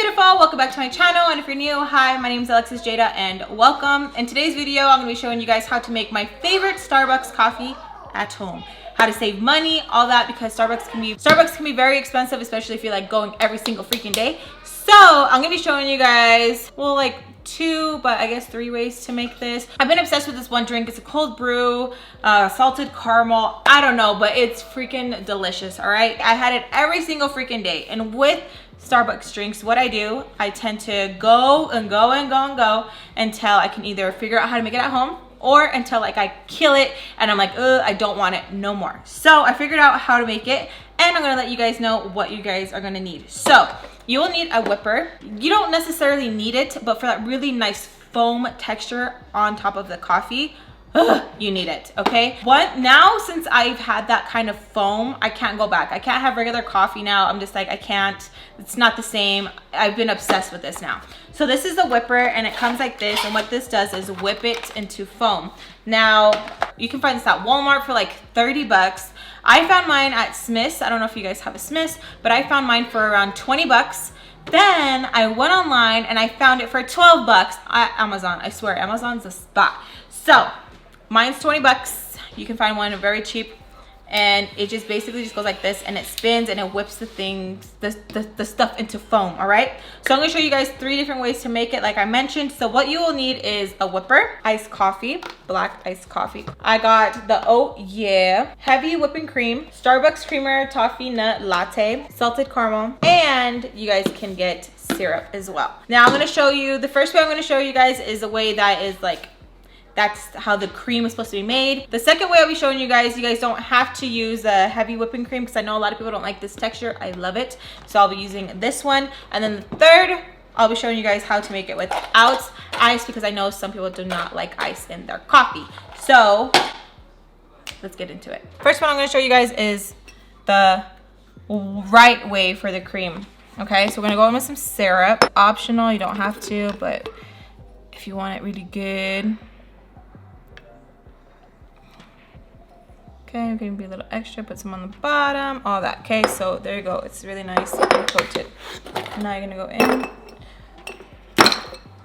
beautiful, welcome back to my channel, and if you're new, hi, my name is Alexis Jayda and welcome. In today's video, I'm going to be showing you guys how to make my favorite Starbucks coffee at home. How to save money, all that, because Starbucks can be very expensive, especially if you're like going every single freaking day. So I'm going to be showing you guys, well, like 2, but I guess 3 ways to make this. I've been obsessed with this one drink. It's a cold brew, salted caramel. I don't know, but it's freaking delicious, all right? I had it every single freaking day. And with Starbucks drinks, what I do, I tend to go until I can either figure out how to make it at home or until like I kill it and I'm like, ugh, I don't want it no more. So I figured out how to make it, and I'm gonna let you guys know what you guys are gonna need. So you will need a whipper. You don't necessarily need it, but for that really nice foam texture on top of the coffee, you need it, okay? Now, since I've had that kind of foam, I can't go back. I can't have regular coffee now. I'm just like, I can't. It's not the same. I've been obsessed with this now. So this is the whipper, and it comes like this, and what this does is whip it into foam. Now, you can find this at Walmart for like 30 bucks. I found mine at Smith's. I don't know if you guys have a Smith's, but I found mine for around 20 bucks. Then I went online and I found it for 12 bucks at Amazon. I swear, Amazon's the spot. So mine's 20 bucks. You can find one very cheap, and it just basically just goes like this, and it spins and it whips the stuff into foam. All right, so I'm gonna show you guys 3 different ways to make it, like I mentioned. So what you will need is a whipper, iced coffee, black iced coffee. I got the Oh Yeah heavy whipping cream, Starbucks creamer toffee nut latte, salted caramel, and you guys can get syrup as well. Now I'm gonna show you, the first way I'm gonna show you guys is a way that is like, that's how the cream is supposed to be made. The second way I'll be showing you guys don't have to use a heavy whipping cream, because I know a lot of people don't like this texture. I love it. So I'll be using this one. And then the third, I'll be showing you guys how to make it without ice, because I know some people do not like ice in their coffee. So let's get into it. First one I'm gonna show you guys is the right way for the cream. Okay, so we're gonna go in with some syrup. Optional, you don't have to, but if you want it really good. Okay, I'm gonna be a little extra, put some on the bottom, all that. Okay, so there you go. It's really nice and coated. Now you're gonna go in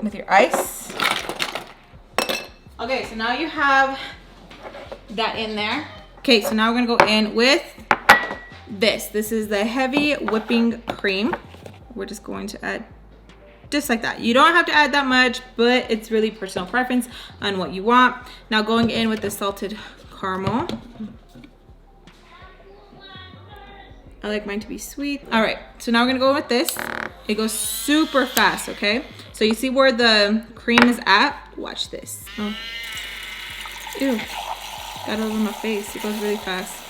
with your ice. Okay, so now you have that in there. Okay, so now we're gonna go in with this. This is the heavy whipping cream. We're just going to add just like that. You don't have to add that much, but it's really personal preference on what you want. Now going in with the salted caramel. I like mine to be sweet. All right, so now we're gonna go with this. It goes super fast, okay? So you see where the cream is at? Watch this. Oh. Ew, got it all over my face. It goes really fast.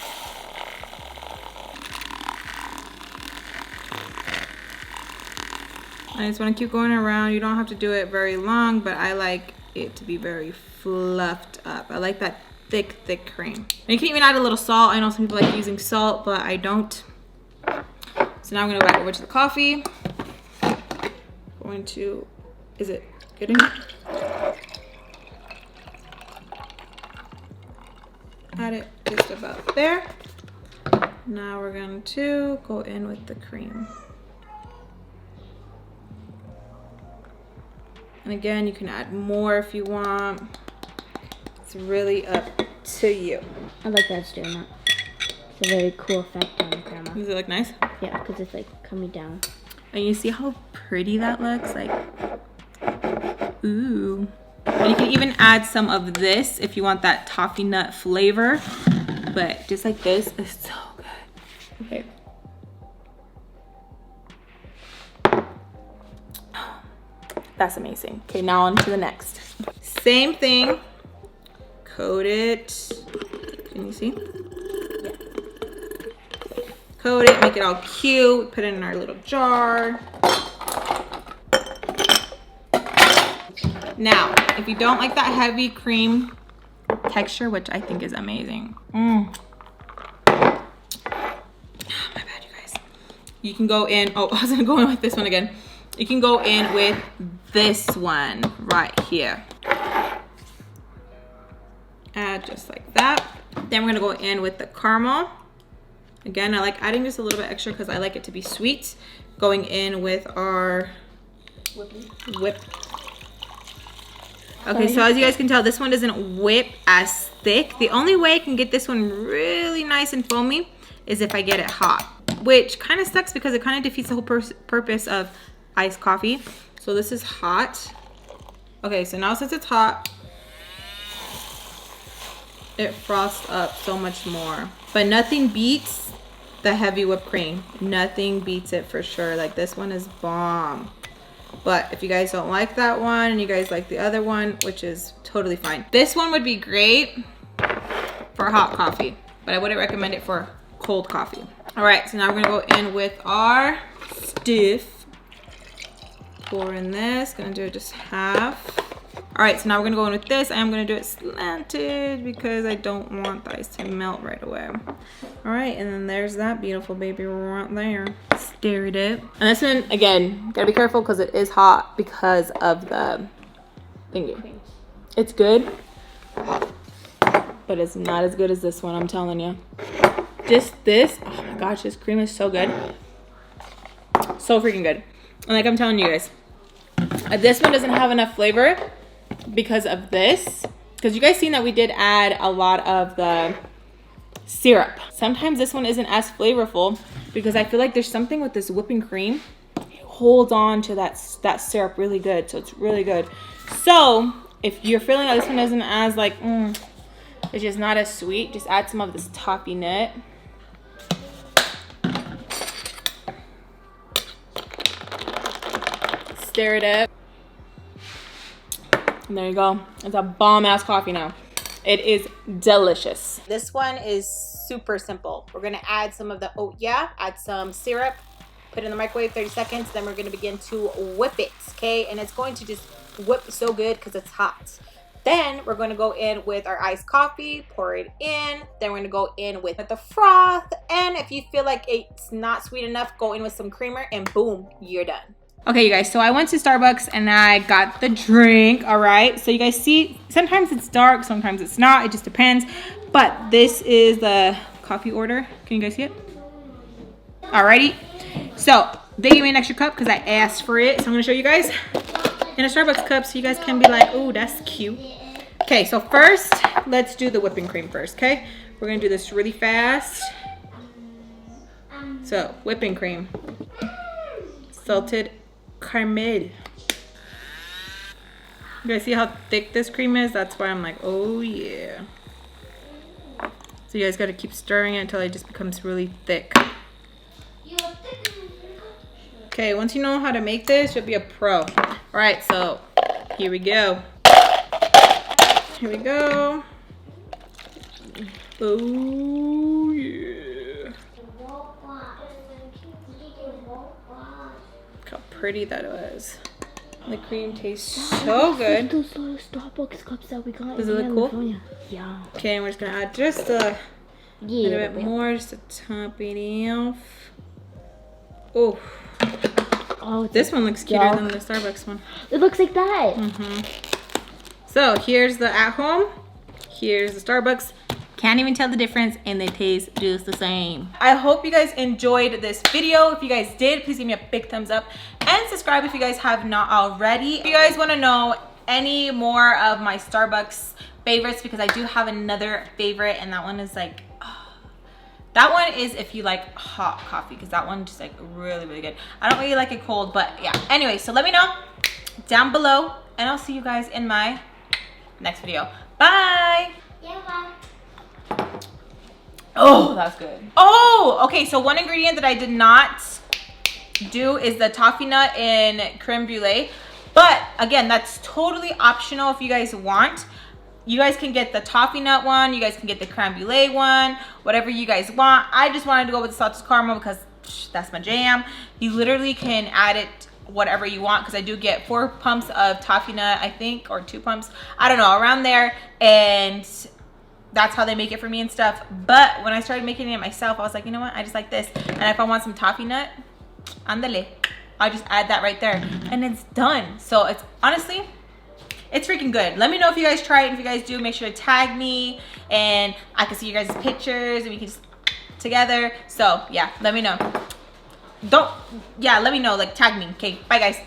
I just wanna keep going around. You don't have to do it very long, but I like it to be very fluffed up. I like that thick cream. And you can even add a little salt. I know some people like using salt, but I don't. So now I'm gonna go back over to the coffee. Is it getting? Add it just about there. Now we're going to go in with the cream. And again, you can add more if you want. It's really up to you. I like that it's doing that. It's a very cool effect on the camera. Does it look nice? Yeah, because it's like coming down. And you see how pretty that looks? Like, ooh. And you can even add some of this if you want that toffee nut flavor. But just like this is so good. Okay. That's amazing. Okay, now on to the next. Same thing. Coat it. Can you see? Yeah. Coat it, make it all cute. Put it in our little jar. Now, if you don't like that heavy cream texture, which I think is amazing. Oh, my bad, you guys. You can go in, oh, I was gonna go in with this one again. You can go in with this one right here. Add just like that. Then we're gonna go in with the caramel. Again, I like adding just a little bit extra because I like it to be sweet, going in with our whip. Okay, so as you guys can tell, this one doesn't whip as thick. The only way I can get this one really nice and foamy is if I get it hot, which kind of sucks because it kind of defeats the whole purpose of iced coffee. So this is hot. Okay, so now since it's hot, it frosts up so much more. But nothing beats the heavy whipped cream. Nothing beats it for sure. Like, this one is bomb. But if you guys don't like that one and you guys like the other one, which is totally fine. This one would be great for hot coffee, but I wouldn't recommend it for cold coffee. All right, so now we're gonna go in with our stiff. Pour in this, gonna do it just half. All right, so now we're gonna go in with this. I am gonna do it slanted because I don't want the ice to melt right away. All right, and then there's that beautiful baby right there. Stir it up. And this one, again, gotta be careful because it is hot because of the thingy. It's good, but it's not as good as this one, I'm telling you. Just this, oh my gosh, this cream is so good. So freaking good. And like I'm telling you guys, this one doesn't have enough flavor because of this. Because you guys seen that we did add a lot of the syrup. Sometimes this one isn't as flavorful because I feel like there's something with this whipping cream. It holds on to that syrup really good. So it's really good. So if you're feeling that this one isn't as like, it's just not as sweet, just add some of this toffee nut. Stir it up. And there you go. It's a bomb ass coffee now. It is delicious. This one is super simple. We're gonna add some of the oat, add some syrup, put it in the microwave 30 seconds, then we're gonna begin to whip it, okay? And it's going to just whip so good because it's hot. Then we're gonna go in with our iced coffee, pour it in, then we're gonna go in with the froth, and if you feel like it's not sweet enough, go in with some creamer, and boom, you're done. Okay, you guys, so I went to Starbucks and I got the drink, all right? So you guys see, sometimes it's dark, sometimes it's not, it just depends. But this is the coffee order. Can you guys see it? Alrighty. So they gave me an extra cup because I asked for it. So I'm gonna show you guys in a Starbucks cup so you guys can be like, oh, that's cute. Okay, so first, let's do the whipping cream first, okay? We're gonna do this really fast. So, whipping cream. Salted caramel. You guys see how thick this cream is? That's why I'm like, oh yeah. So you guys gotta keep stirring it until it just becomes really thick. Okay, once you know how to make this, you'll be a pro. All right, so here we go. Here we go. Oh yeah. Look how pretty that was. The cream tastes so good. Those little Starbucks cups that we got. Does it look cool? California. Yeah. Okay, and we're just gonna add just a little bit more, just to top it off. Oh. Oh, This one looks cuter than the Starbucks one. It looks like that. So here's the at home. Here's the Starbucks. Can't even tell the difference, and they taste just the same. I hope you guys enjoyed this video. If you guys did, please give me a big thumbs up and subscribe if you guys have not already. If you guys want to know any more of my Starbucks favorites, because I do have another favorite, and that one is like, that one is if you like hot coffee, because that one just like really, really good. I don't really like it cold, but yeah. Anyway, so let me know down below, and I'll see you guys in my next video. Bye. Yeah, bye. Oh, that's good. Oh, okay, so one ingredient that I did not do is the toffee nut and creme brulee. But again, that's totally optional if you guys want. You guys can get the toffee nut one, you guys can get the creme brulee one, whatever you guys want. I just wanted to go with the salted caramel because that's my jam. You literally can add it whatever you want, because I do get 4 pumps of toffee nut, I think, or 2 pumps, I don't know, around there, and that's how they make it for me and stuff. But when I started making it myself, I was like, you know what, I just like this. And if I want some toffee nut, andale, I just add that right there and it's done. So it's honestly, it's freaking good. Let me know if you guys try it. If you guys do, make sure to tag me and I can see your guys' pictures and we can just together. So yeah, let me know. don't, yeah, let me know, like tag me. Okay, bye guys.